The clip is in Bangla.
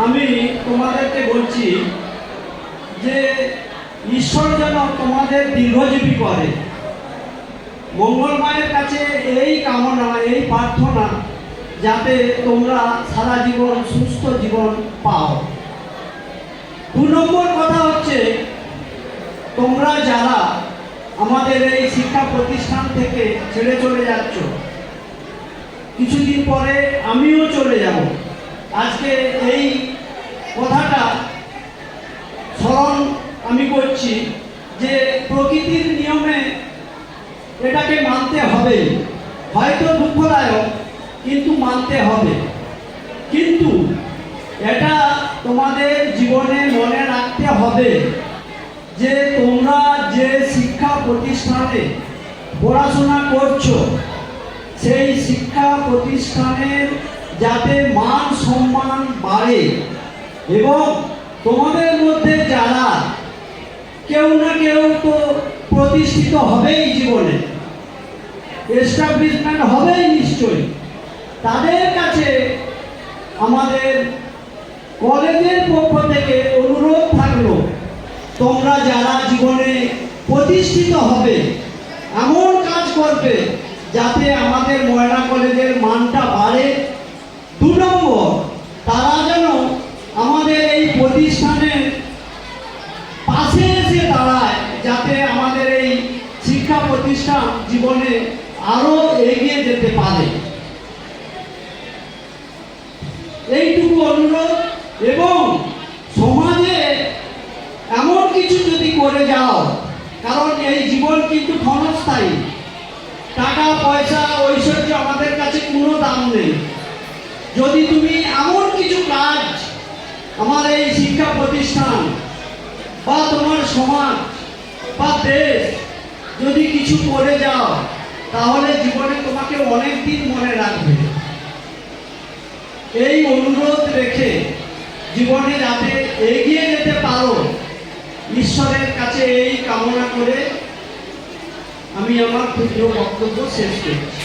আমি তোমাদেরকে বলছি যে ঈশ্বর যেন তোমাদের দীর্ঘজীবী করে। মঙ্গল মায়ের কাছে এই কামনা, এই প্রার্থনা, যাতে তোমরা সারা জীবন সুস্থ জীবন পাও। 2 নম্বর কথা হচ্ছে, তোমরা যারা আমাদের এই শিক্ষা প্রতিষ্ঠান থেকে ছেড়ে চলে যাচ্ছ, কিছুদিন পরে আমিও চলে যাব। আজকে এই কথাটা স্মরণ আমি করছি যে প্রকৃতির নিয়মে এটাকে মানতে হবে। হয়তো দুঃখদায়ক, কিন্তু মানতে হবে। কিন্তু এটা তোমাদের জীবনে মনে রাখতে হবে যে তোমরা যে শিক্ষা প্রতিষ্ঠানে পড়াশোনা করছো, সেই শিক্ষা প্রতিষ্ঠানের যাতে মান সম্মান বাড়ে এবং তোমাদের মধ্যে যারা কেউ না কেউ তো প্রতিষ্ঠিত হবেই, জীবনে এস্টাবলিশমেন্ট হবেই নিশ্চয়ই, তাদের কাছে আমাদের কলেজের পক্ষ থেকে অনুরোধ থাকলো, তোমরা যারা জীবনে প্রতিষ্ঠিত হবে এমন কাজ করবে যাতে আমাদের ময়না কলেজের মানটা বাড়ে। 2 নম্বর, তারা যেন আমাদের এই প্রতিষ্ঠানের পাশে এসে দাঁড়ায়, যাতে আমাদের এই শিক্ষা প্রতিষ্ঠান জীবনে আরো এগিয়ে যেতে পারে। এইটুকু অনুরোধ। এবং সমাজে এমন কিছু যদি করে যাও, কারণ এই জীবন কিন্তু ক্ষণস্থায়ী, টাকা পয়সা ঐশ্বর্য আমাদের কাছে কোনো দাম নেই। যদি তুমি এমন কিছু কাজ আমার এই শিক্ষা প্রতিষ্ঠান বা তোমার সমাজ বা দেশ যদি কিছু করে যাও, তাহলে জীবনে তোমাকে অনেক দিন মনে রাখবে। এই অনুরোধ রেখে জীবনে যাতে এগিয়ে যেতে পারো, ঈশ্বরের কাছে এই কামনা করে আমি আমার ক্ষুদ্র বক্তব্য শেষ করছি।